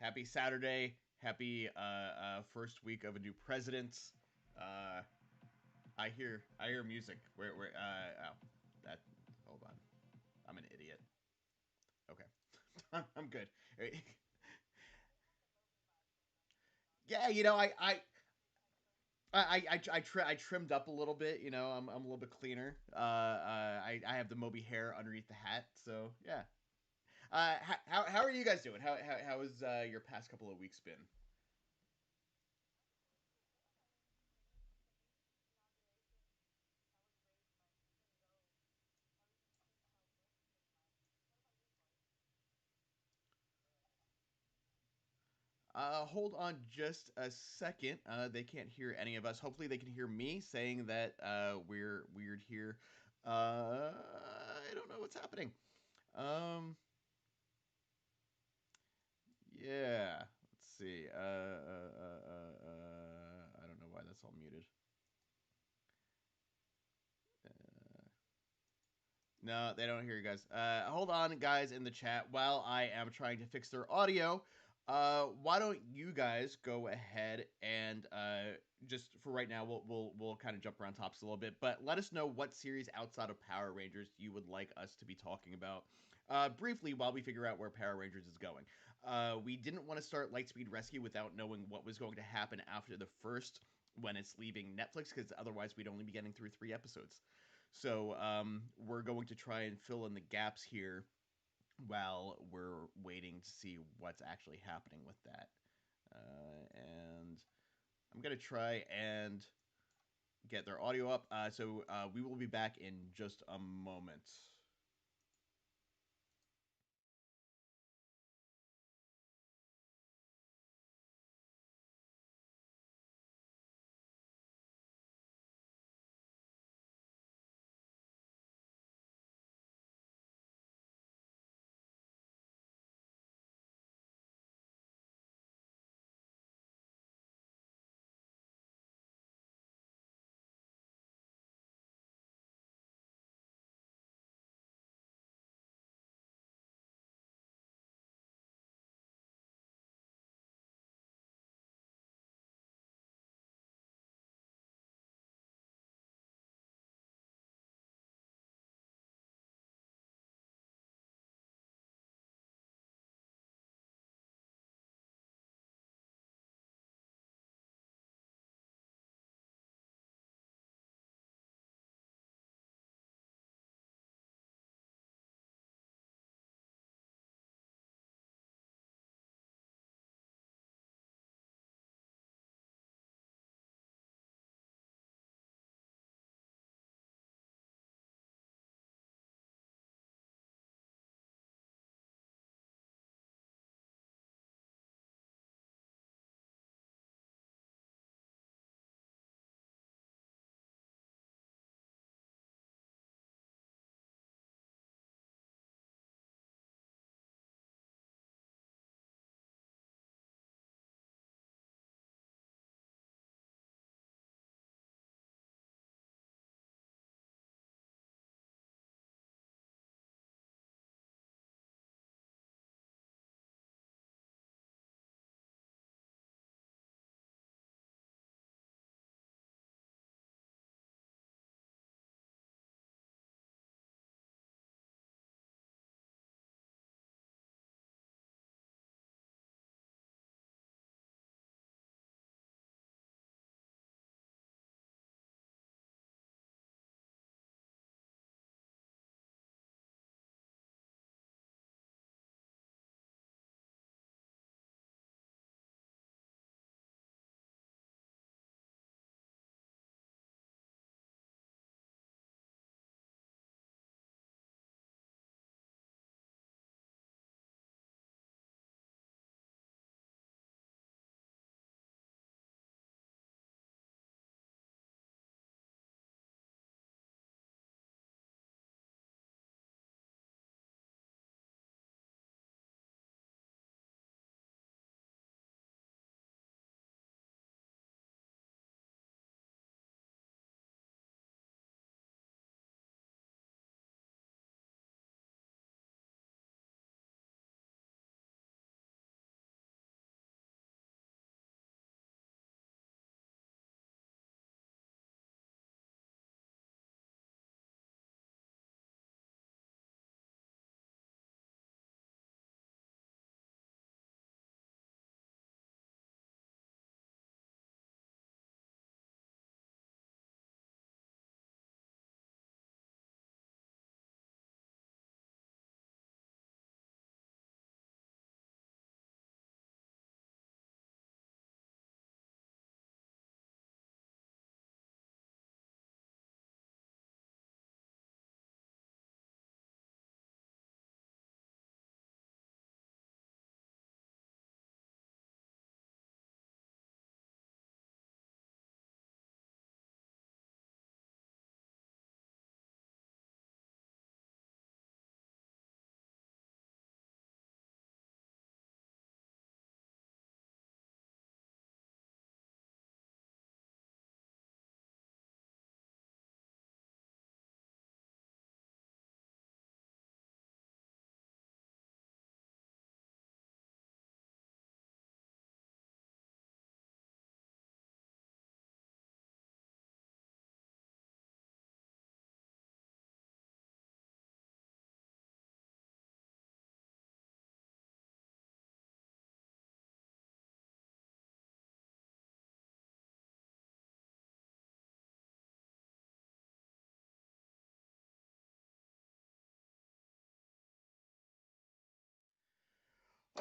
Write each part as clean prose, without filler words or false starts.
Happy Saturday. Happy first week of a new president. Uh, I hear music. Where oh that hold on. I'm an idiot. Okay. I'm good. Yeah, I trimmed up a little bit. I'm a little bit cleaner. I have the Moby hair underneath the hat. So yeah. How are you guys doing? How has your past couple of weeks been? Hold on just a second. They can't hear any of us. Hopefully, they can hear me saying that we're weird here. I don't know what's happening. Um, yeah. Let's see. I don't know why that's all muted. Uh, no, they don't hear you guys. Hold on, guys, in the chat while I am trying to fix their audio. Why don't you guys go ahead and just for right now, we'll kind of jump around topics a little bit, but let us know what series outside of Power Rangers you would like us to be talking about. Briefly, while we figure out where Power Rangers is going, we didn't want to start Lightspeed Rescue without knowing what was going to happen after the first when it's leaving Netflix, because otherwise we'd only be getting through 3 episodes. So we're going to try and fill in the gaps here while we're waiting to see what's actually happening with that. And I'm going to try and get their audio up. So we will be back in just a moment.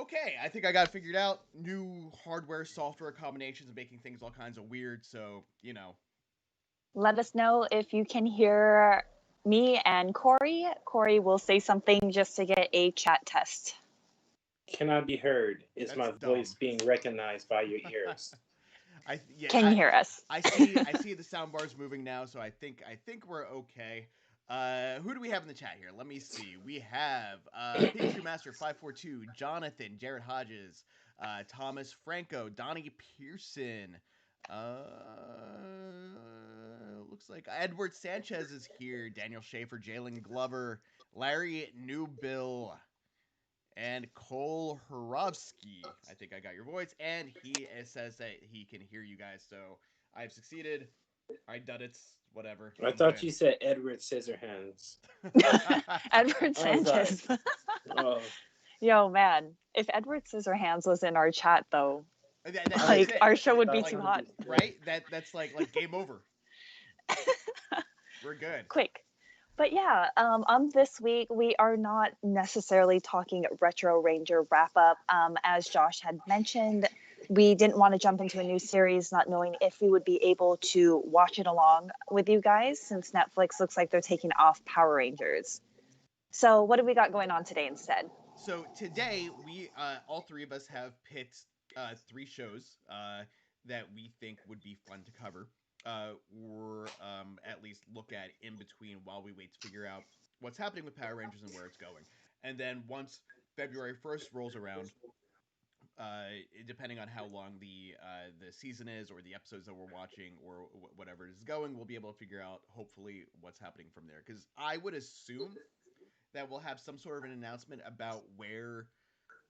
Okay, I think I got it figured out. New hardware, software combinations and making things all kinds of weird. So, Let us know if you can hear me and Corey. Corey will say something just to get a chat test. Can I be heard? Is That's my dumb. voice being recognized by your ears? Can you hear us? I see the sound bars moving now, so I think we're okay. Who do we have in the chat here? Let me see. We have Pikachu Master 542, Jonathan, Jared Hodges, Thomas Franco, Donnie Pearson. Looks like Edward Sanchez is here. Daniel Schaefer, Jalen Glover, Larry Newbill, and Cole Horovsky. I think I got your voice. And he says that he can hear you guys. So I've succeeded. I done it. Whatever. I thought you said Edward Scissorhands. Edward Sanchez. Oh. Yo, man. If Edward Scissorhands was in our chat, though, our show would be too hot. Right? That's like game over. We're good. Quick. But yeah, on this week, we are not necessarily talking Retro Ranger wrap-up. As Josh had mentioned, we didn't want to jump into a new series not knowing if we would be able to watch it along with you guys, since Netflix looks like they're taking off Power Rangers. So what have we got going on today instead? So today, we all three of us have picked 3 shows that we think would be fun to cover. Or at least look at in between while we wait to figure out what's happening with Power Rangers and where it's going. And then once February 1st rolls around, depending on how long the season is or the episodes that we're watching or whatever is going, we'll be able to figure out hopefully what's happening from there. Because I would assume that we'll have some sort of an announcement about where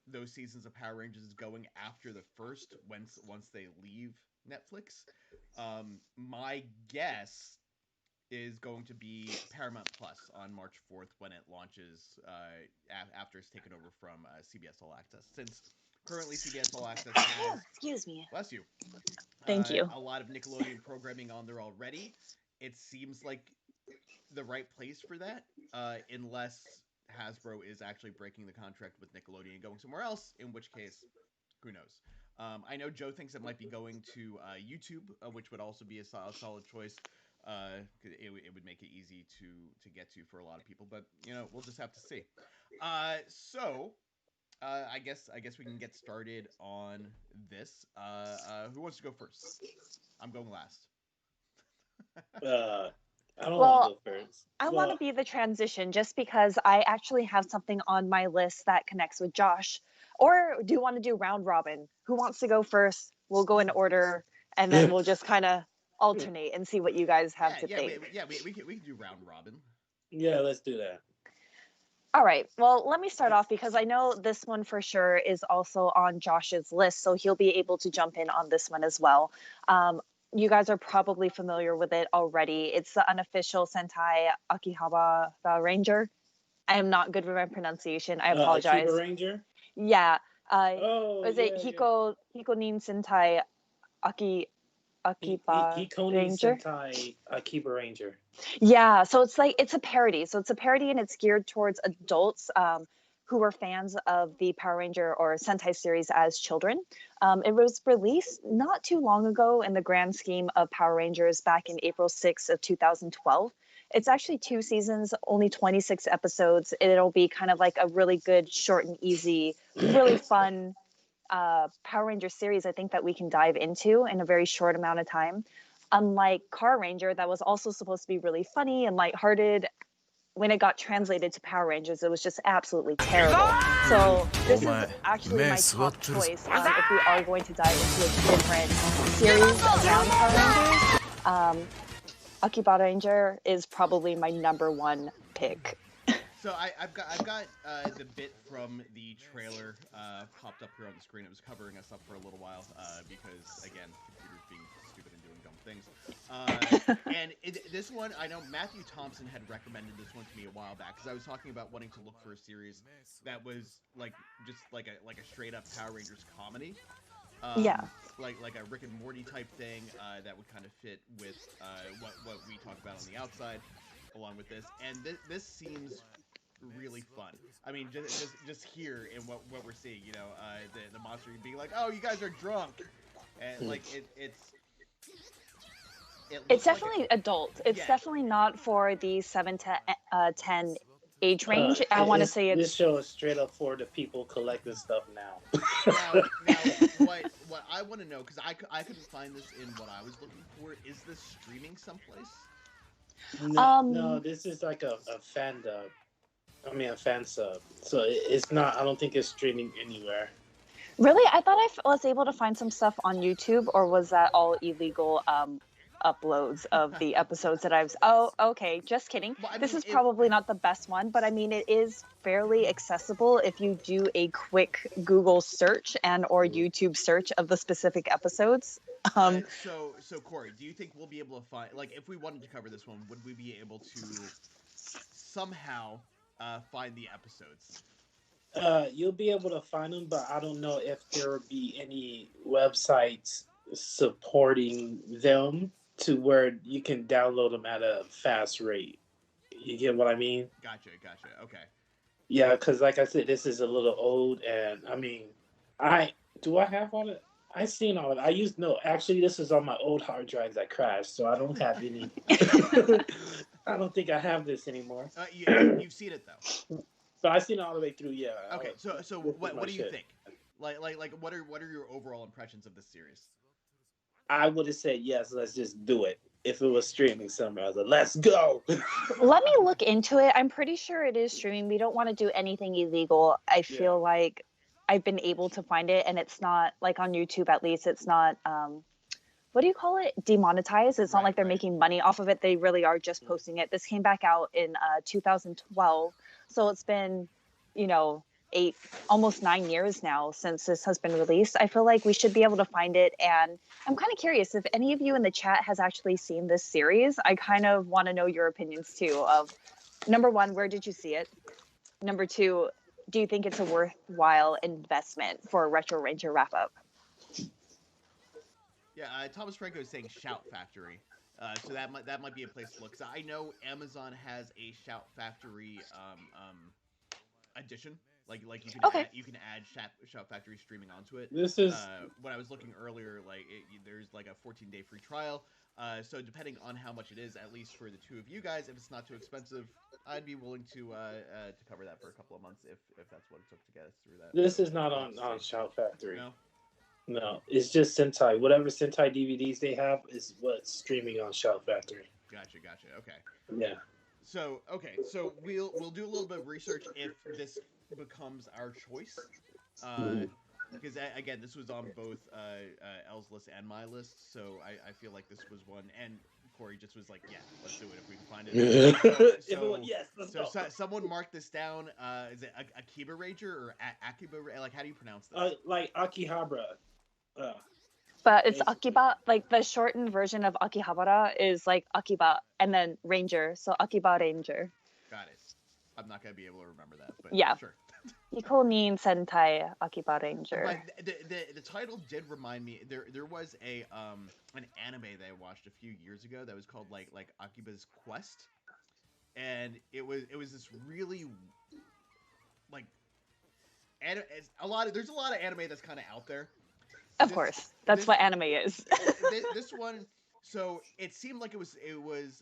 those seasons of Power Rangers is going after the first once they leave Netflix. My guess is going to be Paramount Plus on March 4th when it launches after it's taken over from CBS All Access. Since currently CBS All Access has, excuse me, bless you, thank you, a lot of Nickelodeon programming on there already. It seems like the right place for that, unless Hasbro is actually breaking the contract with Nickelodeon and going somewhere else, in which case, who knows? I know Joe thinks it might be going to YouTube, which would also be a solid choice. It would make it easy to get to for a lot of people, but we'll just have to see. So I guess we can get started on this. Who wants to go first? I'm going last. I don't want to go first. I want to be the transition just because I actually have something on my list that connects with Josh. Or do you want to do round robin? Who wants to go first? We'll go in order, and then we'll just kind of alternate and see what you guys have to think. We can do round robin. Yeah, let's do that. All right. Well, let me start off because I know this one for sure is also on Josh's list, so he'll be able to jump in on this one as well. You guys are probably familiar with it already. It's the unofficial Sentai Akibaranger. I am not good with my pronunciation. I apologize. Akibaranger? Yeah. Hiko Nin Sentai Akibaranger? Sentai Akibaranger. Yeah, so it's a parody. So it's a parody and it's geared towards adults who were fans of the Power Ranger or Sentai series as children. It was released not too long ago in the grand scheme of Power Rangers back in April 6th of 2012. It's actually 2 seasons, only 26 episodes. It'll be kind of like a really good, short and easy, really fun Power Ranger series, I think, that we can dive into in a very short amount of time. Unlike Car Ranger, that was also supposed to be really funny and lighthearted, when it got translated to Power Rangers, it was just absolutely terrible. So this is actually my top choice if we are going to dive into a different series around Power Rangers. Akibaranger is probably my #1 pick. So I've got the bit from the trailer popped up here on the screen. It was covering us up for a little while because, again, computers being stupid and doing dumb things. And this one, I know Matthew Thompson had recommended this one to me a while back because I was talking about wanting to look for a series that was just like a straight up Power Rangers comedy. Like a Rick and Morty type thing that would kind of fit with what we talk about on the outside, along with this. And this seems really fun. I mean, just here in what we're seeing, you know, the monster being like, "Oh, you guys are drunk," and like it It's looks like definitely adult. It's yeah. definitely not for the 7 to 10 age range. I It- want to it's, say this it's show is straight up for the people collecting stuff now. Now, what I want to know, because I couldn't find this in what I was looking for. Is this streaming someplace? No, this is like a fan dub. I mean, a fan sub. So it's not. I don't think it's streaming anywhere. really, I thought was able to find some stuff on YouTube, or was that all illegal uploads of the episodes that I've. Oh, okay, just kidding. Well, I This mean, is probably not the best one, but I mean, it is fairly accessible if you do a quick Google search and or YouTube search of the specific episodes. So Corey, do you think we'll be able to find, like, if we wanted to cover this one, would we be able to somehow find the episodes? You'll be able to find them, but I don't know if there will be any websites supporting them to where you can download them at a fast rate. You get what I mean? Gotcha. Okay. Yeah, because like I said, this is a little old, and I mean, I have all it. I seen all of it. Actually, this is on my old hard drives that crashed, so I don't have any. I don't think I have this anymore. You've seen it though. But I seen it all the way through. Yeah. Okay. So what do you think? Like what are your overall impressions of this series? I would have said yes. Let's just do it. If it was streaming somewhere, I was like, let's go. Let me look into it. I'm pretty sure it is streaming. We don't want to do anything illegal. I feel like I've been able to find it, and it's not like on YouTube. At least it's not. What do you call it? Demonetized. It's not like they're making money off of it. They really are just posting it. This came back out in 2012, so it's been, you know, almost 9 years now since this has been released. I feel like we should be able to find it, and I'm kind of curious if any of you in the chat has actually seen this series. I kind of want to know your opinions too. Of number one, where did you see it? Number two, do you think it's a worthwhile investment for a Retro Ranger wrap up? Yeah, Thomas Franco is saying Shout Factory, so that might be a place to look. So I know Amazon has a Shout Factory edition. Like you can add Shout Factory streaming onto it. This is when I was looking earlier. Like there's like a 14-day free trial. So depending on how much it is, at least for the two of you guys, if it's not too expensive, I'd be willing to cover that for a couple of months if that's what it took to get us through that. This is not on Shout Factory. No, No, it's just Sentai. Whatever Sentai DVDs they have is what's streaming on Shout Factory. Gotcha. Okay. Yeah. So we'll do a little bit of research if this becomes our choice, because again, this was on both Elle's list and my list, so I feel like this was one, and Corey just was like, yeah, let's do it if we can find it. Yes, let's go. Someone mark this down. Is it Akibaranger or Akiba? Like, how do you pronounce this? Like Akihabara. But it's Akiba, like the shortened version of Akihabara is like Akiba and then Ranger, so Akibaranger. Got it. I'm not gonna be able to remember that, but yeah, sure. Ikonin Sentai Akibaranger. But the title did remind me. There was an anime that I watched a few years ago that was called like Akiba's Quest, and it was this really like there's a lot of anime that's kind of out there. Of course, that's what anime is. This one, so it seemed like it was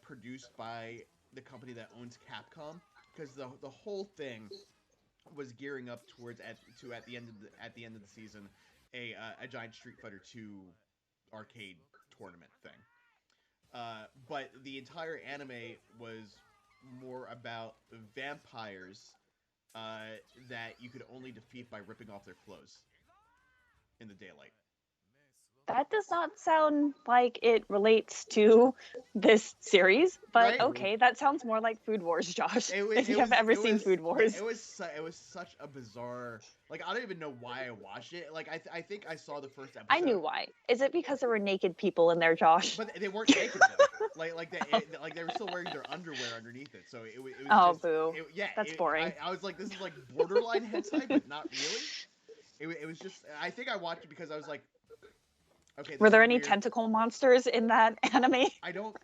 produced by the company that owns Capcom, because the whole thing was gearing up towards at the end of the season a giant Street Fighter 2 arcade tournament thing. But the entire anime was more about vampires that you could only defeat by ripping off their clothes in the daylight. That does not sound like it relates to this series, but right? Okay, that sounds more like Food Wars, Josh. If you have ever seen Food Wars. It was such a bizarre, like, I don't even know why I watched it. Like, I think I saw the first episode. I knew why. Is it because there were naked people in there, Josh? But they weren't naked though. like they were still wearing their underwear underneath it. So it was oh, just, boo. That's boring. I was like, this is like borderline hentai, but not really. It was just, I think I watched it because I was like, okay. Were there any tentacle monsters in that anime? I don't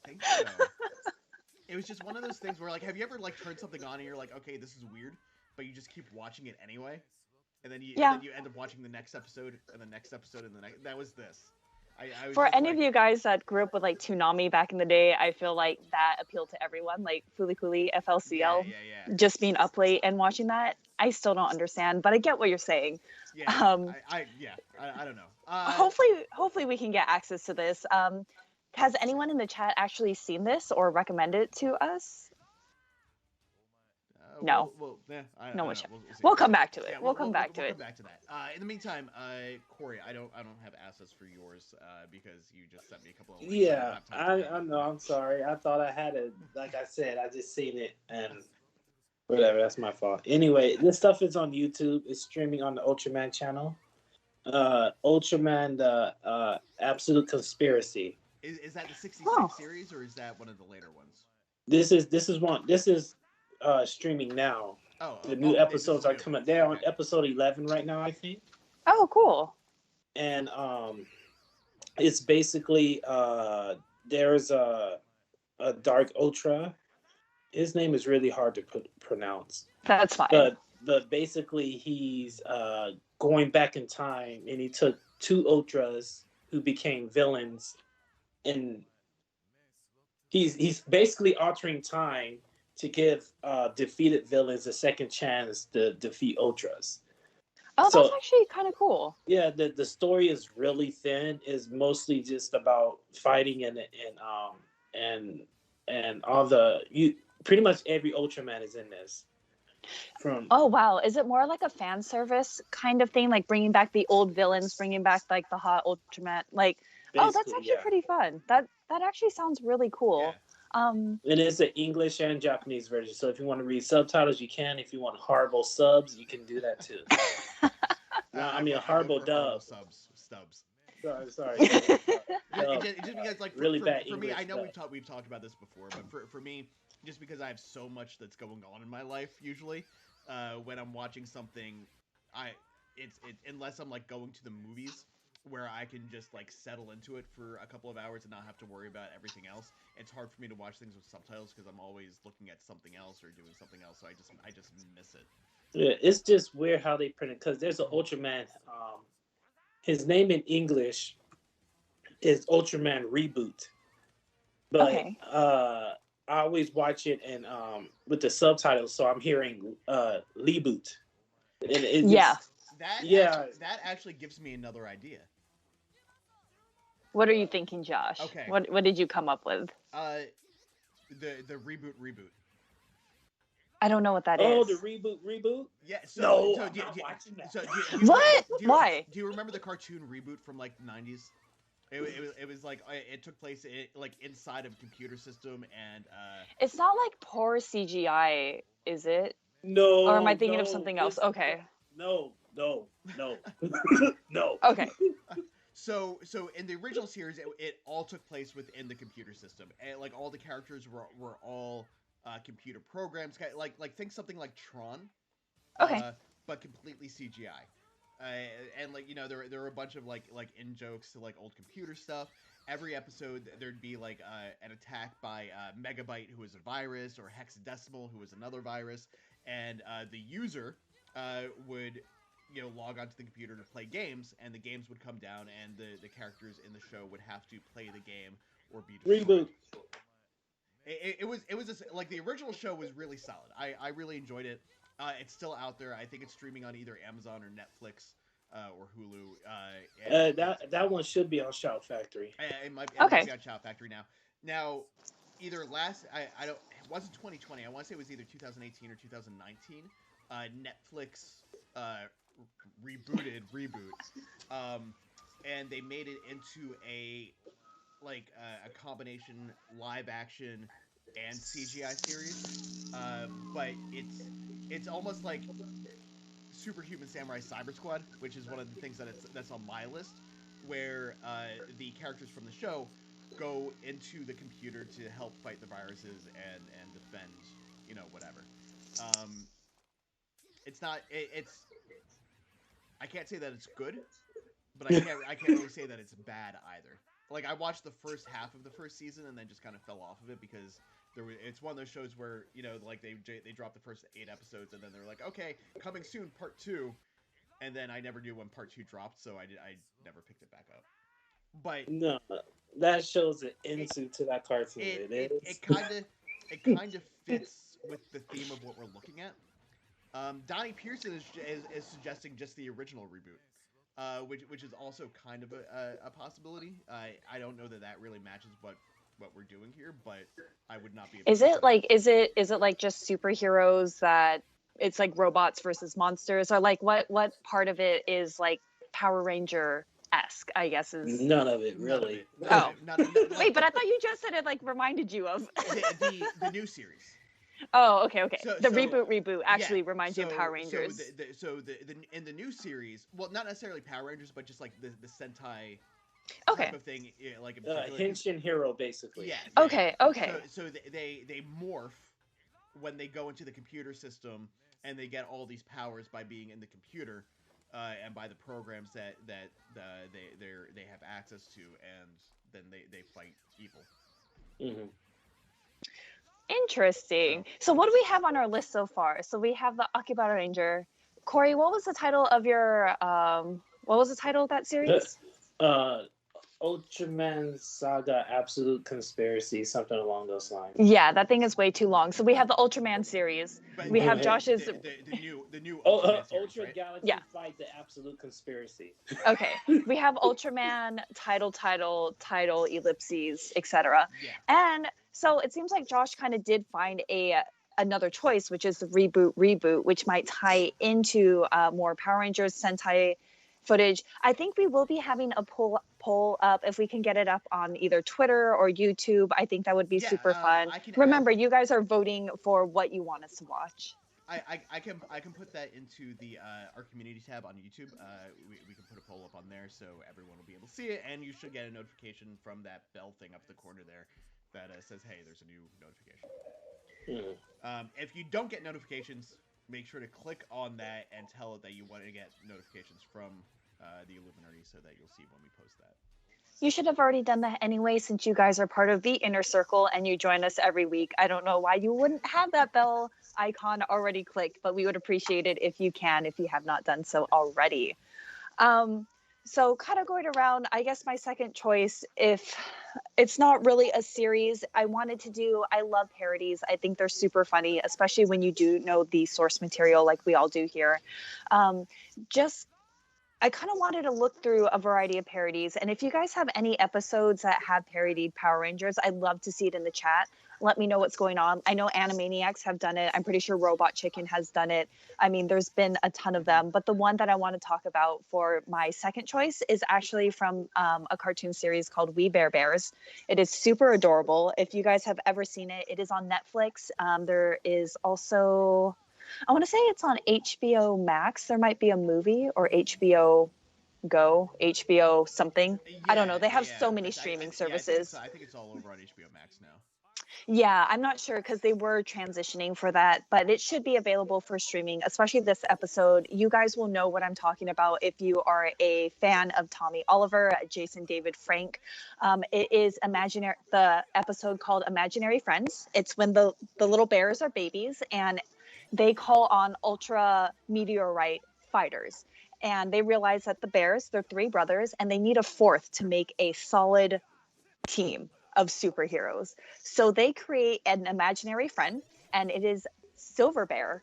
think so. it was just one of those things where, like, have you ever like turned something on and you're like, okay, this is weird, but you just keep watching it anyway, and then Yeah. you end up watching the next episode and the next episode and the next. That was this. I was For just any like, of you guys that grew up with like Toonami back in the day, I feel like that appealed to everyone. Like Fooly Cooly, FLCL, yeah. just being up late and watching that. I still don't understand, but I get what you're saying. Yeah, Um, I don't know. hopefully we can get access to this. Has anyone in the chat actually seen this or recommended it to us? No. I No don't one know. should. We'll see. We'll come back to it. Yeah, we'll come back to we'll it. come back to that. In the meantime, Corey, I don't have assets for yours because you just sent me a couple of links. Yeah, I know. I'm sorry. I thought I had it. Like I said, I just seen it and whatever. That's my fault. Anyway, this stuff is on YouTube. It's streaming on the Ultraman channel. Ultraman, the Absolute Conspiracy. Is that the 66 series or is that one of the later ones? This is one. This is streaming now. The new episodes are coming. They're on episode 11 right now, I think. Oh, cool. And it's basically there's a Dark Ultra. His name is really hard to pronounce. That's fine. But basically he's going back in time, and he took two Ultras who became villains, and he's basically altering time to give defeated villains a second chance to defeat Ultras. Oh, that's actually kind of cool. Yeah, the story is really thin. It's mostly just about fighting and all the pretty much every Ultraman is in this. Oh wow, is it more like a fan service kind of thing, like bringing back the old villains, bringing back like the hot Ultraman? Like, basically, that's actually pretty fun. That actually sounds really cool. Yeah. It is an English and Japanese version, so if you want to read subtitles, you can. If you want horrible subs, you can do that too. I mean, a horrible dub. Stubs. Sorry. Just because, like, really bad for me, English I know stuff. we've talked about this before, but for me, just because I have so much that's going on in my life, usually, when I'm watching something, unless I'm like going to the movies, where I can just like settle into it for a couple of hours and not have to worry about everything else. It's hard for me to watch things with subtitles because I'm always looking at something else or doing something else, so I just miss it. Yeah, it's just weird how they print it, because there's an Ultraman. His name in English is Ultraman Reboot, but I always watch it and with the subtitles, so I'm hearing Reboot. That actually gives me another idea. What are you thinking, Josh? Okay. What did you come up with? The reboot. I don't know what that is. Oh, the reboot. Yeah. I'm not watching that. What? Why? Do you remember the cartoon Reboot from like the 90s? It was like it took place like inside of a computer system, and it's not like poor CGI, is it? No. Or am I thinking of something else? Okay. No. No. Okay. So in the original series, it all took place within the computer system, and like all the characters were all computer programs, like think something like Tron, but completely CGI. And like there were a bunch of like in jokes to like old computer stuff. Every episode there'd be like an attack by Megabyte, who was a virus, or Hexadecimal, who was another virus, and the user would log onto the computer to play games, and the games would come down, and the characters in the show would have to play the game or be destroyed. Reboot. It was just, like, the original show was really solid. I really enjoyed it. It's still out there. I think it's streaming on either Amazon or Netflix or Hulu. That one should be on Shout Factory. It might be on Shout Factory now. Now, either it wasn't 2020. I want to say it was either 2018 or 2019. Netflix rebooted Reboot, and they made it into a combination live action and CGI series, but it's almost like Superhuman Samurai Cyber Squad, which is one of the things that's on my list, where the characters from the show go into the computer to help fight the viruses and defend, whatever. I can't say that it's good, but I can't really say that it's bad either. Like, I watched the first half of the first season and then just kind of fell off of it because it's one of those shows where like they dropped the first 8 episodes and then they're like, okay, coming soon, part 2, and then I never knew when part 2 dropped, so I never picked it back up. But No, that shows an it insult to that cartoon. it It it, is. it kind of it kind of fits with the theme of what we're looking at. Donnie Pearson is suggesting just the original reboot, which is also kind of a possibility. I don't know that that really matches what we're doing here, but I would not be Is opposed to it that. like is it like just superheroes that it's like robots versus monsters, or like what part of it is like Power Ranger esque? I guess is. None of it, None of really. it. None of Oh, it. None, wait, but I thought you just said it like reminded you of. the new series. Oh, okay. So The so reboot yeah. actually reminds you of Power So Rangers. the in the new series, well, not necessarily Power Rangers, but just like the Sentai type Okay. of thing, like in particular. Henshin hero, basically. Yeah. Okay. So they morph when they go into the computer system, and they get all these powers by being in the computer, and by the programs that they have access to, and then they fight evil. Hmm. Interesting. So what do we have on our list so far? So we have the Akibaranger. Corey, what was the title of your what was the title of that series? uh, Ultraman Saga Absolute Conspiracy, something along those lines. Yeah, that thing is way too long. So we have the Ultraman series. But We have the- Josh's. the new Oh, Ultraman series, Ultra right? Galaxy Yeah. Fight the Absolute Conspiracy. Okay, we have Ultraman title ellipses, etc. Yeah. And so it seems like Josh kind of did find another choice, which is the reboot, which might tie into more Power Rangers Sentai footage. I think we will be having a poll up if we can get it up on either Twitter or YouTube. I think that would be Yeah, super fun. I can Remember, you guys are voting for what you want us to watch. I can put that into the our community tab on YouTube. We can put a poll up on there so everyone will be able to see it, and you should get a notification from that bell thing up the corner there that says, "Hey, there's a new notification." If you don't get notifications, make sure to click on that and tell it that you want to get notifications from the Illuminerdi so that you'll see when we post that. You should have already done that anyway, since you guys are part of the inner circle and you join us every week. I don't know why you wouldn't have that bell icon already clicked, but we would appreciate it if you can, if you have not done so already. So kind of going around, I guess my second choice, if it's not really a series, I love parodies. I think they're super funny, especially when you do know the source material like we all do here. Just I kind of wanted to look through a variety of parodies. And if you guys have any episodes that have parodied Power Rangers, I'd love to see it in the chat. Let me know what's going on. I know Animaniacs have done it. I'm pretty sure Robot Chicken has done it. I mean, there's been a ton of them. But the one that I want to talk about for my second choice is actually from a cartoon series called We Bare Bears. It is super adorable. If you guys have ever seen it, it is on Netflix. There is also, I want to say it's on HBO Max. There might be a movie, or HBO Go, HBO something. I don't know. They have so many streaming services. I think it's all over on HBO Max now. Yeah, I'm not sure because they were transitioning for that, but it should be available for streaming, especially this episode. You guys will know what I'm talking about if you are a fan of Tommy Oliver, Jason David Frank. It is the episode called Imaginary Friends. It's when the little bears are babies and they call on ultra meteorite fighters. And they realize that the bears, they're three brothers, and they need a fourth to make a solid team of superheroes. So they create an imaginary friend, and it is Silver Bear,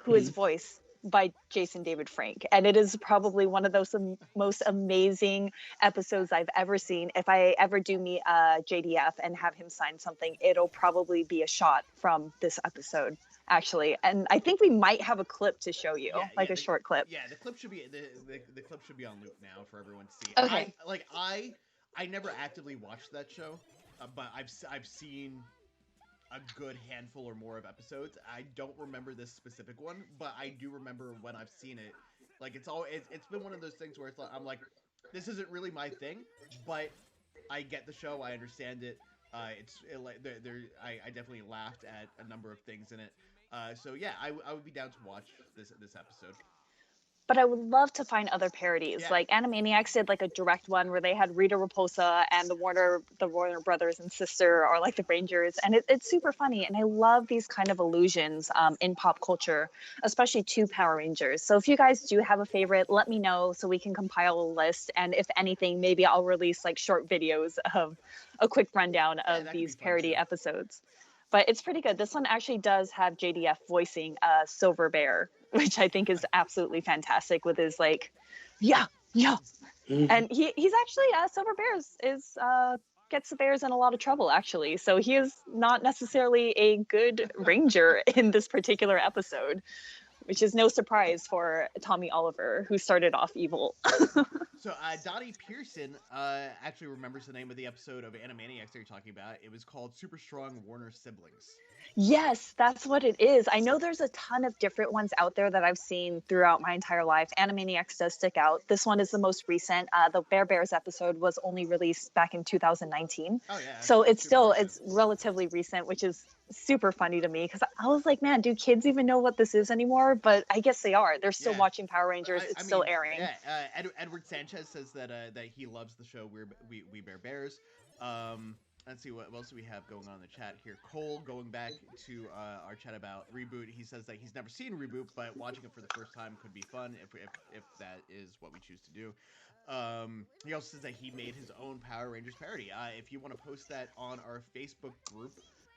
who is voiced by Jason David Frank. And it is probably one of those most amazing episodes I've ever seen. If I ever do meet JDF and have him sign something, it'll probably be a shot from this episode, actually. And I think we might have a clip to show you, a short clip. Yeah, the clip should be the clip should be on loop now for everyone to see. Okay. I never actively watched that show, but I've seen a good handful or more of episodes. I don't remember this specific one, but I do remember when I've seen it. Like it's been one of those things where it's like, I'm like, this isn't really my thing, but I get the show, I understand it. I definitely laughed at a number of things in it. So yeah, I would be down to watch this episode. but I would love to find other parodies. Yeah. Like Animaniacs did like a direct one where they had Rita Repulsa and the Warner brothers and sister, or like the Rangers, and it's super funny. And I love these kind of allusions in pop culture, especially to Power Rangers. So if you guys do have a favorite, let me know so we can compile a list. And if anything, maybe I'll release like short videos of a quick rundown of that could be these fun, parody too. episodes. But it's pretty good. This one actually does have JDF voicing Silver Bear, which I think is absolutely fantastic with his like, yeah, yeah. And he's actually Silver Bear is gets the bears in a lot of trouble, actually. So he is not necessarily a good ranger in this particular episode, which is no surprise for Tommy Oliver, who started off evil. So Dottie Pearson actually remembers the name of the episode of Animaniacs that you're talking about. It was called Super Strong Warner Siblings. Yes, that's what it is. I know there's a ton of different ones out there that I've seen throughout my entire life. Animaniacs does stick out. This one is the most recent. The Bear Bears episode was only released back in 2019. Oh yeah. So it's still, recent. it's relatively recent, which is super funny to me because I was like, man, do kids even know what this is anymore? But I guess they are. They're still watching Power Rangers. It's still airing. Yeah, Edward Sanchez says that he loves the show We Bear Bears. Let's see what else do we have going on in the chat here. Cole, going back to our chat about Reboot, he says that he's never seen Reboot, but watching it for the first time could be fun if that is what we choose to do. He also says that he made his own Power Rangers parody. If you want to post that on our Facebook group,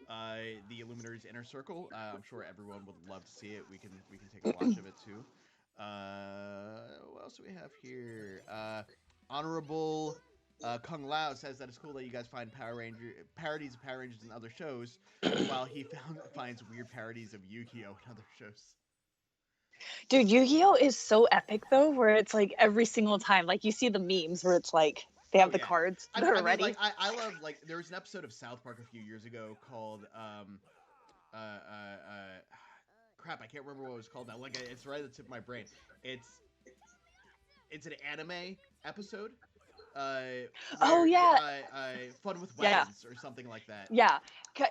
the Illuminerdi's Inner Circle, I'm sure everyone would love to see it. We can take a watch of it too. What else do we have here? Honorable Kung Lao says that it's cool that you guys find parodies of Power Rangers and other shows, while he finds weird parodies of Yu-Gi-Oh and other shows. Dude, Yu-Gi-Oh is so epic though, where it's like every single time, like you see the memes where it's like they have the cards that are ready. Like, I love, like, there was an episode of South Park a few years ago called crap, I can't remember what it was called now. Like, it's right at the tip of my brain. It's an anime episode. Fun with Weapons or something like that. Yeah,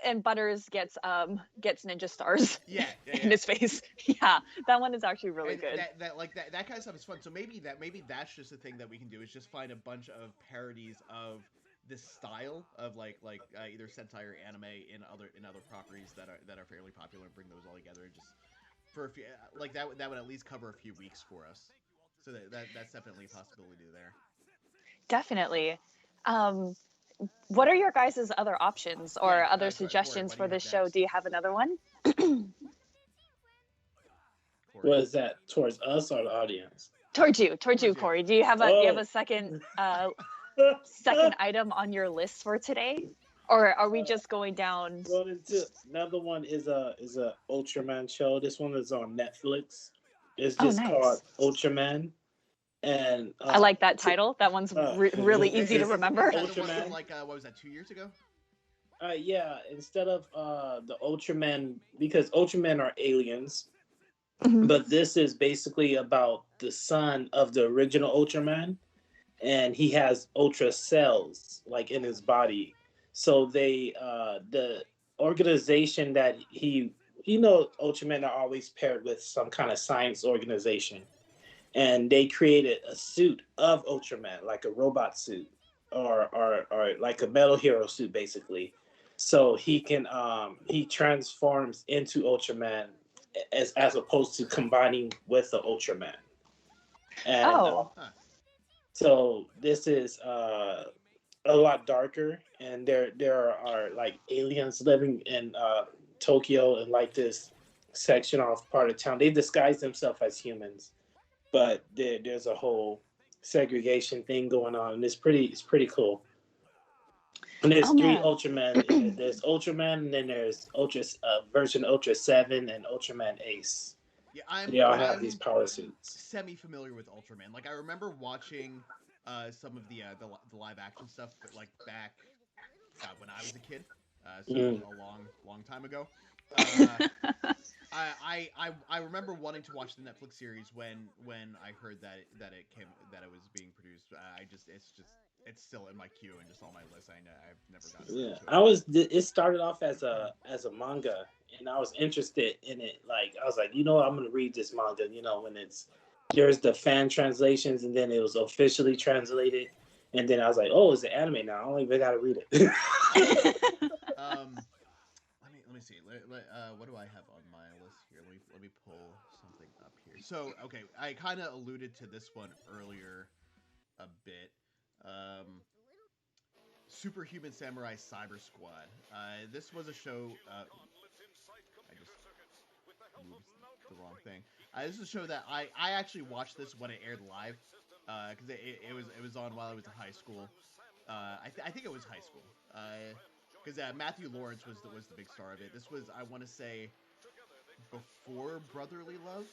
and Butters gets ninja stars. Yeah. In his face. Yeah, that one is actually really good. That kind of stuff is fun. So maybe that's just a thing that we can do, is just find a bunch of parodies of this style of like either Sentai or anime in other properties that are fairly popular, and bring those all together, and just for a few, like that would at least cover a few weeks for us. So that's definitely a possibility there. Definitely. What are your guys' other options or other suggestions for this show? Do you have another one? Was that towards us or the audience? Towards you, Corey. Do you have a second item on your list for today, or are we just going down? Another one is a Ultraman show. This one is on Netflix. It's just called Ultraman. And I like that title. That one's really easy to remember. Ultraman, like what was that, 2 years ago? Yeah. Instead of the Ultraman, because Ultramen are aliens, but this is basically about the son of the original Ultraman, and he has Ultra cells like in his body. So they, the organization that Ultramen are always paired with some kind of science organization. And they created a suit of Ultraman, like a robot suit, or like a Metal Hero suit, basically. So he can he transforms into Ultraman as opposed to combining with the Ultraman. And so this is a lot darker, and there are like aliens living in Tokyo, and like this section off part of town. They disguise themselves as humans. But there's a whole segregation thing going on, and it's pretty cool. And there's three Ultraman. There's Ultraman, and then there's version Ultra 7 and Ultraman Ace. Yeah, they all have these power suits. Semi-familiar with Ultraman. Like, I remember watching some of the live action stuff, but like back when I was a kid, so a long time ago. I remember wanting to watch the Netflix series when I heard that it was being produced. It's still in my queue and just on my list. I've never gotten into it. It started off as a manga, and I was interested in it. Like, I was like, I'm gonna read this manga. When it's there's the fan translations, and then it was officially translated, and then I was like, oh, it's an anime now. I don't even gotta read it. Let me see. What do I have on my list here? Let me pull something up here. So okay, I kind of alluded to this one earlier a bit. Um, Superhuman Samurai Cyber Squad. This was a show. I just moved the wrong thing. This is a show that I actually watched this when it aired live, because it was on while I was in high school. I think it was high school. Because Matthew Lawrence was the big star of it. This was, I want to say, before Brotherly Love.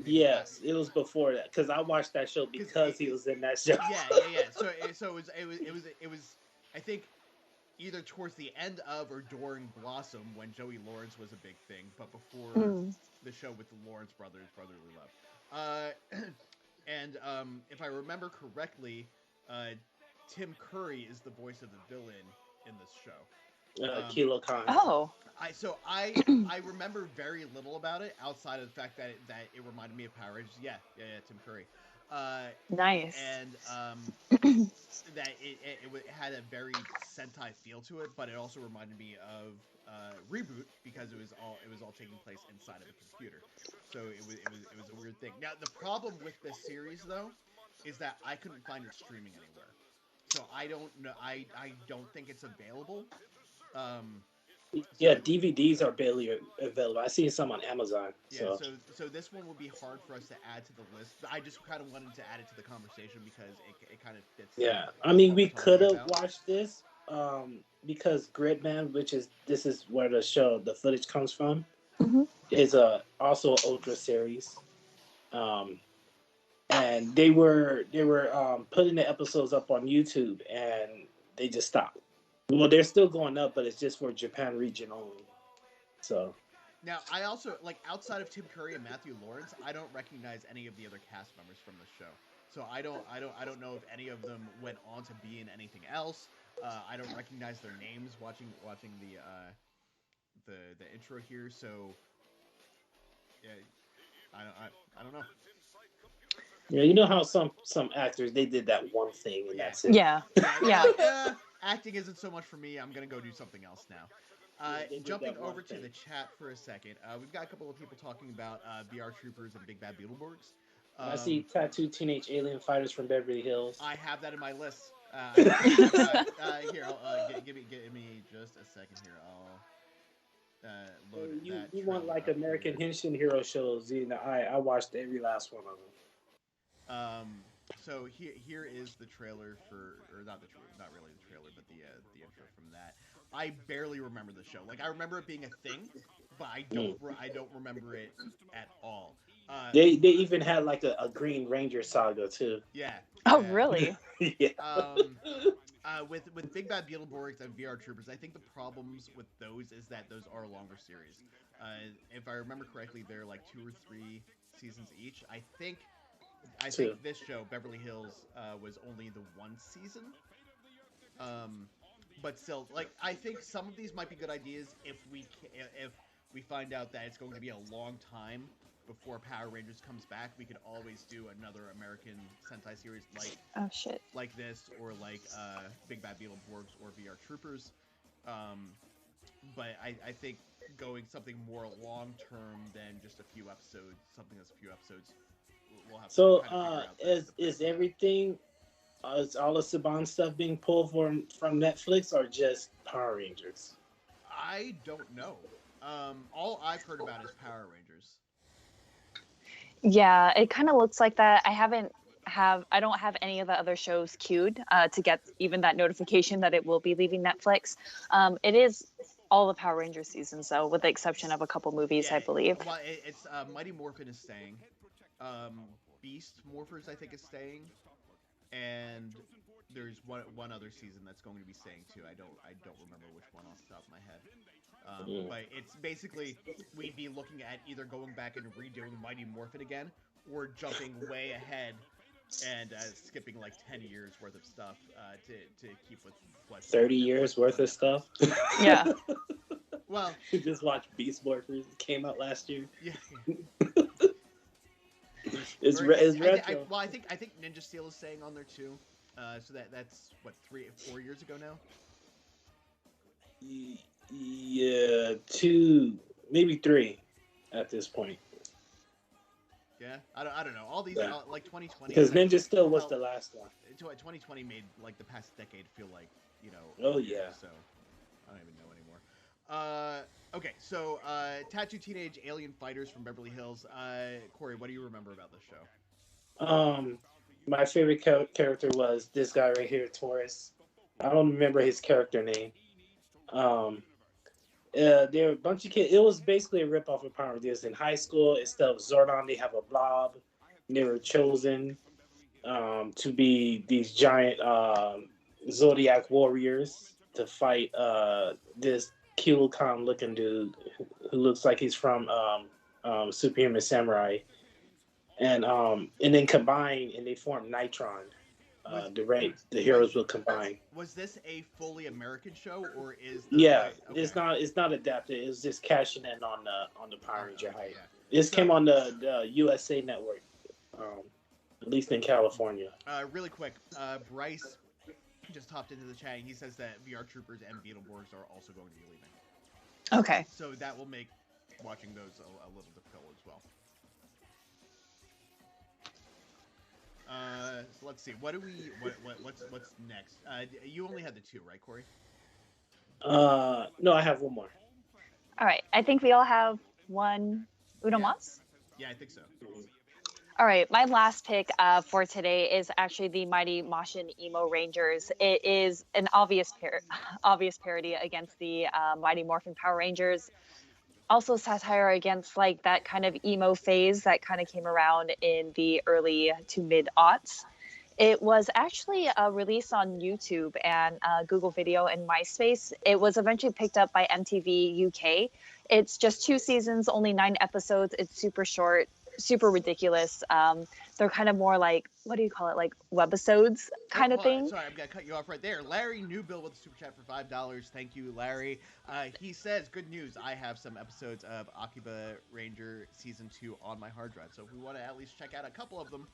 Yes, it was before that because I watched that show because he was in that show. Yeah. So it was I think either towards the end of or during Blossom when Joey Lawrence was a big thing, but before the show with the Lawrence brothers, Brotherly Love. And if I remember correctly, Tim Curry is the voice of the villain in this show. Kilo Khan. Oh. I remember very little about it outside of the fact that it reminded me of Power Rangers. Yeah, Tim Curry. Nice. And that it had a very Sentai feel to it, but it also reminded me of Reboot because it was all taking place inside of a computer. So it was a weird thing. Now the problem with this series though is that I couldn't find it streaming anywhere. So I don't know. I don't think it's available. Yeah, DVDs are barely available. I seen some on Amazon. Yeah, so this one would be hard for us to add to the list. I just kind of wanted to add it to the conversation because it kind of fits. Yeah, I mean, we could have watched this because Gridman, this is where the footage comes from, is also an Ultra series, and they were putting the episodes up on YouTube and they just stopped. Well, they're still going up, but it's just for Japan region only. So now I also outside of Tim Curry and Matthew Lawrence, I don't recognize any of the other cast members from the show. So I don't know if any of them went on to be in anything else. I don't recognize their names watching the intro here. So yeah, I don't know. Yeah, you know how some actors they did that one thing and that's it. Yeah. Acting isn't so much for me. I'm gonna go do something else now. Jumping over to the chat for a second, we've got a couple of people talking about VR Troopers and Big Bad Beetleborgs. I see tattooed teenage alien fighters from Beverly Hills. I have that in my list. Here, give me just a second here. I'll load you, that. You want like American Henshin hero shows? You know, I watched every last one of them. So here is the trailer not really the trailer, but the intro from that. I barely remember the show. I remember it being a thing, but I don't remember it at all. They even had a Green Ranger saga too. Yeah. Oh really? Yeah. With Big Bad Beetleborgs and VR Troopers, I think the problems with those is that those are longer series. If I remember correctly, they're 2 or 3 seasons each. I think this show, Beverly Hills, was only the 1 season. But still, I think some of these might be good ideas if we find out that it's going to be a long time before Power Rangers comes back. We could always do another American Sentai series like this, or Big Bad Beetleborgs or VR Troopers. But I think going something more long term than just a few episodes, something that's a few episodes. We'll have so is everything is all the Saban stuff being pulled from Netflix or just Power Rangers? I don't know. All I've heard about is Power Rangers. Yeah, it kind of looks like that. I don't have any of the other shows queued to get even that notification that it will be leaving Netflix. It is all the Power Rangers seasons though, with the exception of a couple movies, I believe. Well, it's Mighty Morphin is staying. Beast Morphers, I think, is staying, and there's one other season that's going to be staying too. I don't remember which one off the top of my head. But it's basically we'd be looking at either going back and redoing Mighty Morphin again, or jumping way ahead and skipping 10 years worth of stuff to keep with what 30 years worth of stuff. Yeah. Well, you just watched Beast Morphers. It came out last year. Yeah. It's Very nice. retro. I think Ninja Steel is staying on there too. So that's what 4 years ago now. Yeah, 2, maybe 3, at this point. Yeah, I don't know. All these like 2020 because Ninja Steel was felt, the last one. 2020 made like the past decade feel like Oh years, yeah. So I don't even know anymore. Okay, so Tattoo Teenage Alien Fighters from Beverly Hills. Corey, what do you remember about this show? My favorite character was this guy right here, Taurus. I don't remember his character name. There were a bunch of kids. It was basically a ripoff of Power Rangers in high school. Instead of Zordon, they have a blob. And they were chosen to be these giant Zodiac warriors to fight this Khan looking dude who looks like he's from Superhuman Samurai, and then combine and they form Nitron. The heroes will combine. Was this a fully American show, or is okay. It's not adapted. It was just cashing in on the Power Ranger hype. Yeah. This came on the USA Network, at least in California. Really quick, Bryce just hopped into the chat and he says that VR Troopers and Beetleborgs are also going to be leaving. Okay. So that will make watching those a little difficult as well. So let's see. What's next? You only had the 2, right, Corey? No, I have one more. All right. I think we all have one Uno Mas? Yeah, I think so. All right. My last pick for today is actually the Mighty Moshin Emo Rangers. It is an obvious parody against the Mighty Morphin Power Rangers. Also satire against like that kind of emo phase that kind of came around in the early to mid aughts. It was actually released on YouTube and Google Video and MySpace. It was eventually picked up by MTV UK. It's just 2 seasons, only 9 episodes. It's super short, super ridiculous. They're kind of more like, what do you call it, like webisodes kind of thing. Sorry, I'm gonna cut you off right there. Larry Newbill with a super chat for $5. Thank you, Larry. He says, "Good news. I have some episodes of Akibaranger season 2 on my hard drive. So if we want to at least check out a couple of them,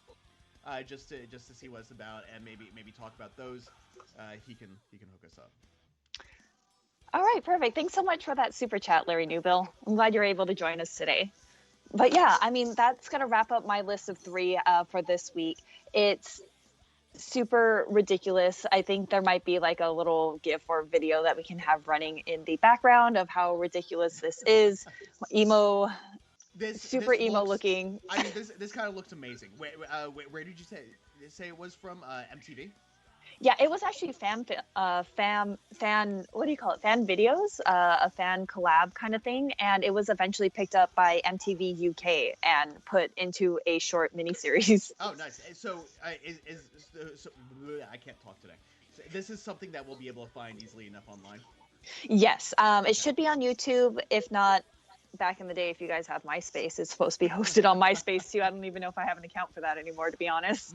just to see what it's about and maybe talk about those, he can hook us up." All right, perfect. Thanks so much for that super chat, Larry Newbill. I'm glad you're able to join us today. But yeah, I mean, that's going to wrap up my list of 3 for this week. It's super ridiculous. I think there might be like a little GIF or video that we can have running in the background of how ridiculous this is. Emo, super emo looking. I mean, this kind of looks amazing. Where did you say it was from? MTV? Yeah, it was actually fan. What do you call it? Fan videos, a fan collab kind of thing, and it was eventually picked up by MTV UK and put into a short miniseries. Oh, nice. So, I can't talk today. So this is something that we'll be able to find easily enough online. Yes, it should be on YouTube. If not, back in the day, if you guys have MySpace, it's supposed to be hosted on MySpace too. I don't even know if I have an account for that anymore, to be honest.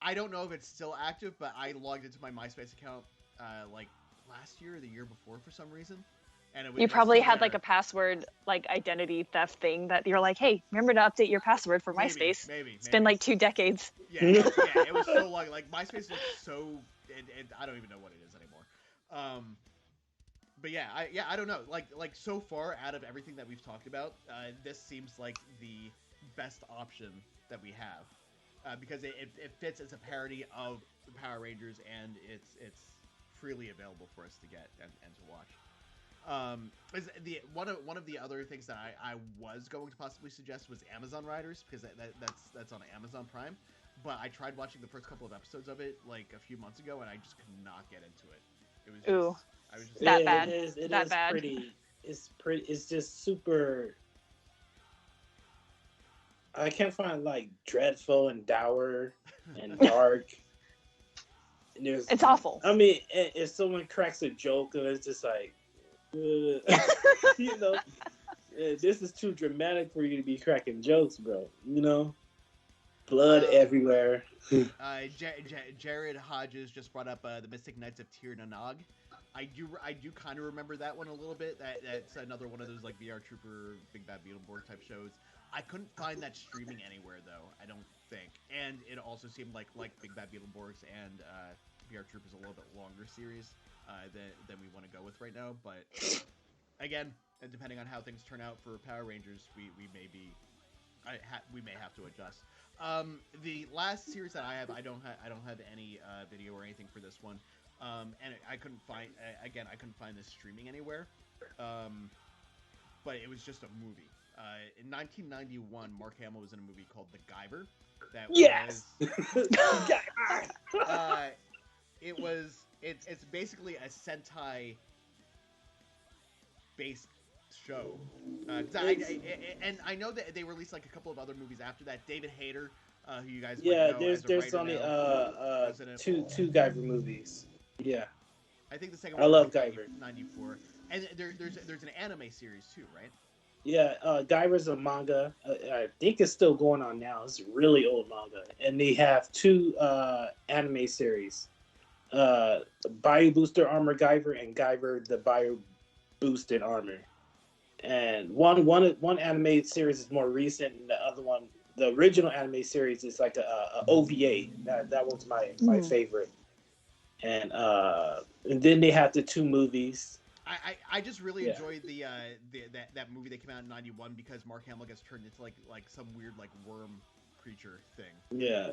I don't know if it's still active, but I logged into my MySpace account like last year or the year before for some reason. And you probably had like a password, like identity theft thing that you're like, hey, remember to update your password for MySpace. Maybe. It's been like 2 decades. Yeah, it was so long. Like MySpace looks so, I don't even know what it is anymore. But yeah, I don't know. Like so far out of everything that we've talked about, this seems like the best option that we have. Because it fits as a parody of the Power Rangers, and it's freely available for us to get and to watch. One of the other things that I was going to possibly suggest was Amazon Riders, because that's on Amazon Prime. But I tried watching the first couple of episodes of it like a few months ago, and I just could not get into it. It was just, I was just that bad. It is bad. pretty. It's just super. I can't find like dreadful and dour and dark. And it's awful. I mean, if someone cracks a joke, it's just like, this is too dramatic for you to be cracking jokes, bro. Blood everywhere. Jared Hodges just brought up the Mystic Knights of Tir Nanog. I do kind of remember that one a little bit. That's another one of those like VR Trooper, Big Bad Beetleborg type shows. I couldn't find that streaming anywhere though. I don't think. And it also seemed like Big Bad Beetleborgs and VR Troopers a little bit longer series than we want to go with right now. But again, depending on how things turn out for Power Rangers, we may be we may have to adjust. The last series that I have, I don't have any video or anything for this one. And I couldn't find I couldn't find this streaming anywhere. But it was just a movie. In 1991, Mark Hamill was in a movie called The Guyver. That was it's basically a Sentai based show. And I know that they released like a couple of other movies after that. David Hayter, who you guys might know there's only two Guyver movies. Yeah, I think the second one. I love Guyver. 94, and there's an anime series too, right? Yeah, Guyver's a manga. I think it's still going on now. It's a really old manga, and they have two anime series: Bio Booster Armor Guyver and Guyver the Bio Boosted Armor. And one anime series is more recent, and the other one, the original anime series, is like a OVA. That one's my favorite. And then they have the two movies. I just really enjoyed that movie that came out in 91 because Mark Hamill gets turned into like some weird like worm creature thing. Yeah.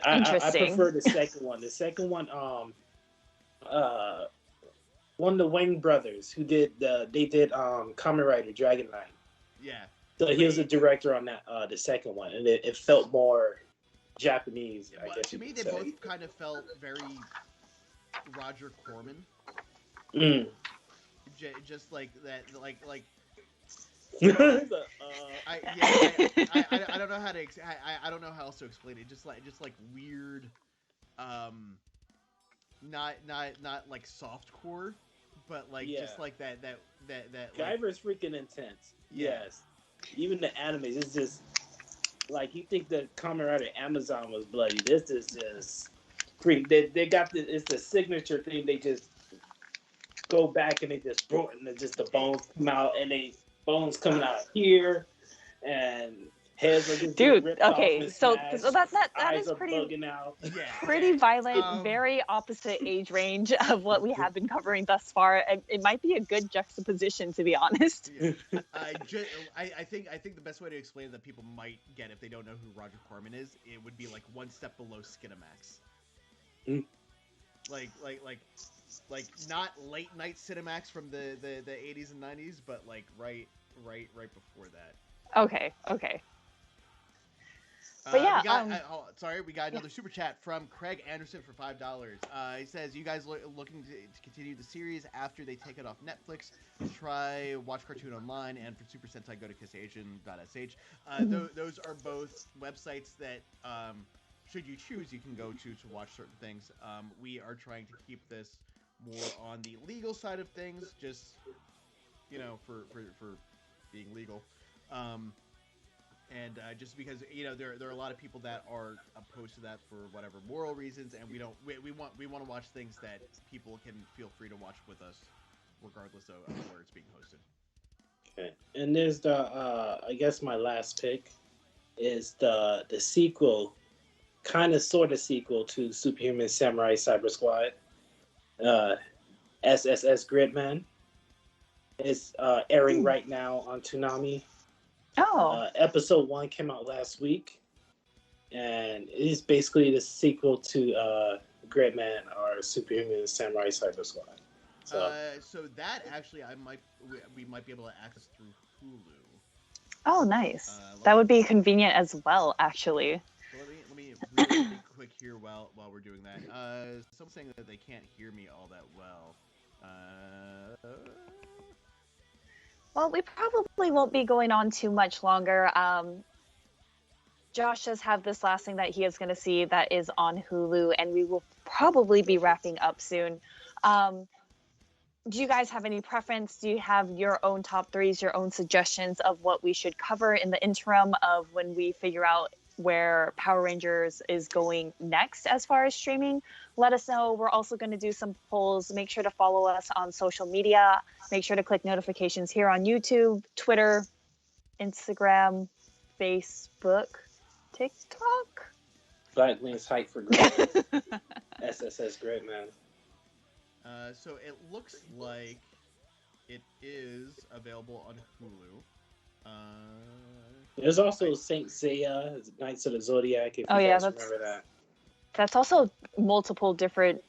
I prefer the second one. The second one, one of the Wayne brothers who did Kamen Rider Dragon Knight. Yeah. So he was the director on that the second one, and it felt more Japanese. I guess to me, they both kind of felt very Roger Corman. Just like that, like. I don't know how to. I don't know how else to explain it. Just like weird, not like softcore, but like just like that. Guyver's freaking intense. Yeah. Yes, even the animes. It's just like you think the Kamen Rider Amazon was bloody. This is just freak. They got it's the signature thing. They just go back and they just brought and just the bones come out and bones coming out here and heads are just ripped off and so smashed, that is pretty violent, very opposite age range of what we have been covering thus far. It might be a good juxtaposition, to be honest. I think the best way to explain it that people might get if they don't know who Roger Corman is, it would be like one step below Skinamax. Like not late night Cinemax from the 80s and 90s, but like right before that. Okay. But yeah, we got another super chat from Craig Anderson for $5. He says, "You guys looking to continue the series after they take it off Netflix? Try Watch Cartoon Online, and for Super Sentai, go to kissasian.sh. Those are both websites that, should you choose, you can go to watch certain things. We are trying to keep this more on the legal side of things, just for being legal." And just because there are a lot of people that are opposed to that for whatever moral reasons, and we want to watch things that people can feel free to watch with us, regardless of where it's being hosted. Okay, and there's the I guess my last pick is the sequel, kind of sort of sequel to Superhuman Samurai Cyber Squad, SSS.Gridman. It's airing right now on Toonami. Episode 1 came out last week, and it is basically the sequel to Gridman or Superhuman Samurai Cyber Squad. So that actually we might be able to access through Hulu. Oh, nice. That would be convenient as well, actually. So let me really quick here while we're doing that. Someone's saying that they can't hear me all that well. Well, we probably won't be going on too much longer. Josh does have this last thing that he is going to see that is on Hulu, and we will probably be wrapping up soon. Do you guys have any preference? Do you have your own top threes, your own suggestions of what we should cover in the interim of when we figure out where Power Rangers is going next as far as streaming, let us know. We're also going to do some polls. Make sure to follow us on social media. Make sure to click notifications here on YouTube, Twitter, Instagram, Facebook, TikTok. Black Link's hype for Gridman. SSS.Gridman. So it looks like it is available on Hulu. There's also Saint Seiya, Knights of the Zodiac, if you guys remember that. That's also multiple different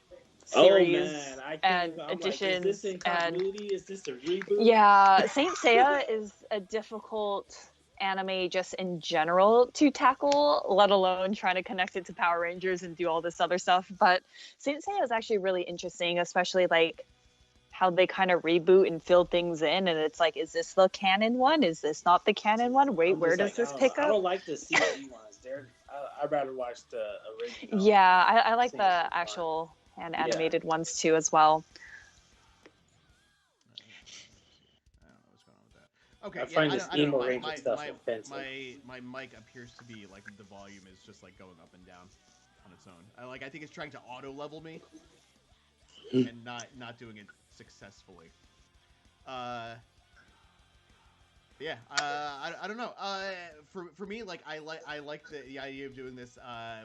series and editions. Like, is this in continuity? Is this a reboot? Yeah, Saint Seiya is a difficult anime just in general to tackle, let alone trying to connect it to Power Rangers and do all this other stuff. But Saint Seiya is actually really interesting, especially like how they kind of reboot and fill things in, and it's like, is this the canon one? Is this not the canon one? Wait, where does this pick up? I don't like the CG ones. I'd rather watch the original. Yeah, I like the actual and animated ones too as well. I don't know what's going on with that. Okay, I find this emo ranger stuff offensive. My mic appears to be like the volume is just like going up and down on its own. I think it's trying to auto level me and not doing it successfully. I don't know. For me, like I like the idea of doing this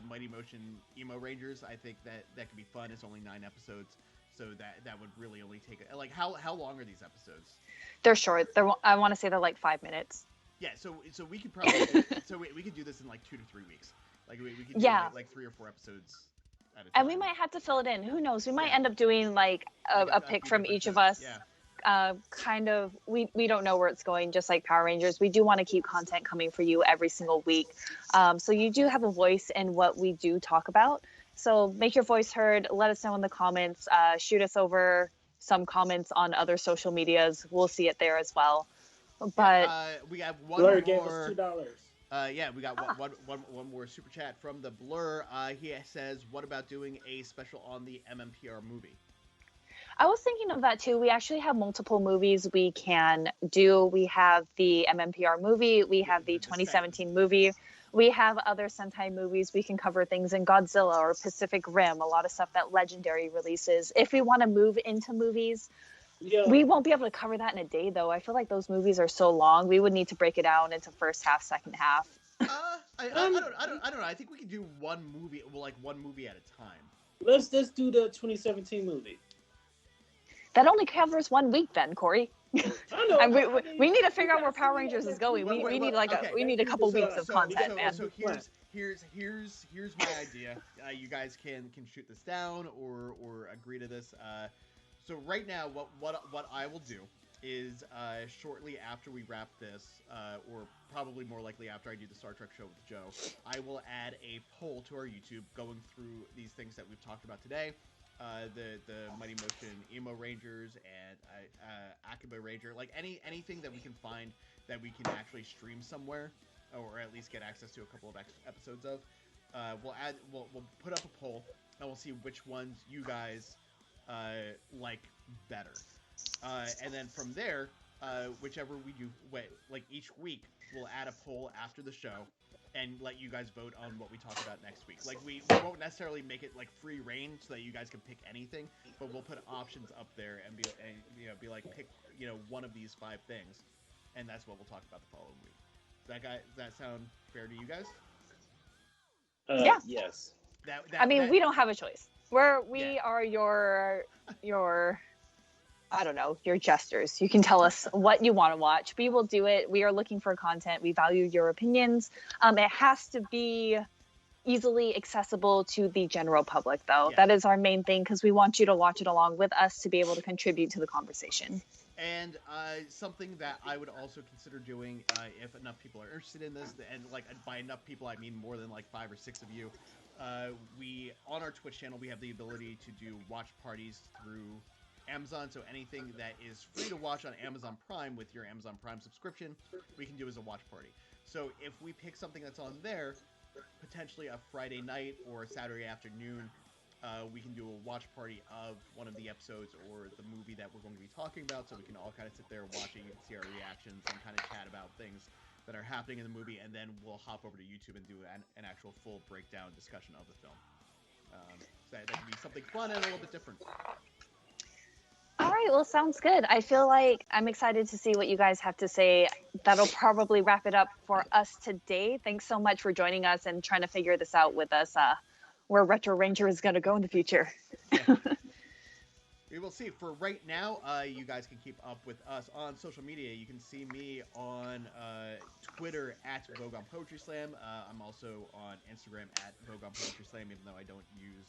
Mighty Moshin emo rangers. I think that could be fun. It's only 9 episodes, so that would really only take like how long are these episodes? They're short. I want to say they're like 5 minutes. Yeah, so we could probably we could do this in like 2 to 3 weeks. Like we could do like 3 or 4 episodes. And we might have to fill it in. Who knows? We might end up doing like a pick from each of us. Yeah. Kind of, we don't know where it's going, just like Power Rangers. We do want to keep content coming for you every single week. So you do have a voice in what we do talk about. So make your voice heard. Let us know in the comments. Shoot us over some comments on other social medias. We'll see it there as well. But we have one Blur more. Gave us $2. Yeah, we got one more super chat from the Blur. He says, "What about doing a special on the MMPR movie?" I was thinking of that too. We actually have multiple movies we can do. We have the MMPR movie. We have the 2017 movie. We have other Sentai movies. We can cover things in Godzilla or Pacific Rim. A lot of stuff that Legendary releases. If we want to move into movies. Yeah. We won't be able to cover that in a day, though. I feel like those movies are so long. We would need to break it down into first half, second half. I don't know. I think we can do one movie at a time. Let's do the 2017 movie. That only covers 1 week, then, Corey. I know. We need to figure out where Power Rangers is going. We need a couple weeks of content, man. So here's my idea. You guys can shoot this down or agree to this. So right now, what I will do is shortly after we wrap this, or probably more likely after I do the Star Trek show with Joe, I will add a poll to our YouTube going through these things that we've talked about today. The Mighty Moshin Emo Rangers and Akibaranger, like anything that we can find that we can actually stream somewhere, or at least get access to a couple of episodes of. We'll put up a poll and we'll see which ones you guys like better, and then from there, whichever we do, like each week, we'll add a poll after the show and let you guys vote on what we talk about next week. Like we won't necessarily make it like free reign so that you guys can pick anything, but we'll put options up there and be like pick one of these 5 things, and that's what we'll talk about the following week. Does that sound fair to you guys? Yeah. Yes. We don't have a choice. We are your I don't know, your jesters. You can tell us what you want to watch. We will do it. We are looking for content. We value your opinions. It has to be easily accessible to the general public, though. Yeah. That is our main thing, because we want you to watch it along with us to be able to contribute to the conversation. And something that I would also consider doing, if enough people are interested in this, and like by enough people I mean more than like 5 or 6 of you, we on our Twitch channel we have the ability to do watch parties through Amazon. So anything that is free to watch on Amazon Prime with your Amazon Prime subscription, we can do as a watch party. So if we pick something that's on there, potentially a Friday night or a Saturday afternoon, we can do a watch party of one of the episodes or the movie that we're going to be talking about, so we can all kind of sit there watching and see our reactions and kind of chat about things. that are happening in the movie, and then we'll hop over to YouTube and do an actual full breakdown discussion of the film. So that could be something fun and a little bit different. All right, well, sounds good. I feel like I'm excited to see what you guys have to say. That'll probably wrap it up for us today. Thanks so much for joining us and trying to figure this out with us, where Retro Ranger is going to go in the future. Yeah. We will see. For right now, you guys can keep up with us on social media. You can see me on Twitter at Vogue on Poetry Slam. I'm also on Instagram at Vogue on Poetry Slam, even though I don't use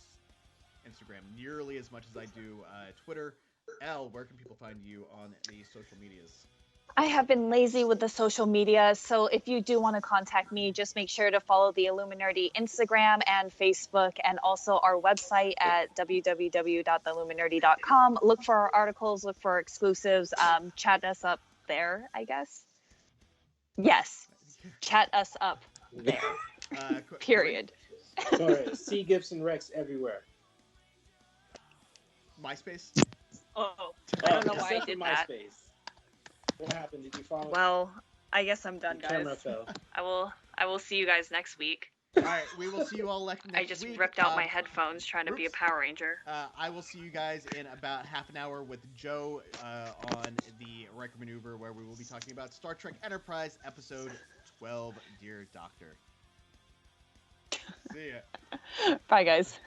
Instagram nearly as much as I do Twitter. Elle, where can people find you on the social medias? I have been lazy with the social media, so if you do want to contact me, just make sure to follow the Illuminerdi Instagram and Facebook, and also our website at www.theilluminerdi.com. Look for our articles, look for exclusives, chat us up there, I guess. Yes, chat us up there. Period. Corey, C. Gibson Rex everywhere. MySpace? Oh, I don't know why I except did for that. MySpace. What happened? Did you follow? Well, I guess I'm done, the guys. camera fell. I will see you guys next week. All right, we will see you all next week. I just ripped out my headphones trying to be a Power Ranger. I will see you guys in about half an hour with Joe on the Riker Maneuver, where we will be talking about Star Trek Enterprise Episode 12, Dear Doctor. See ya. Bye, guys.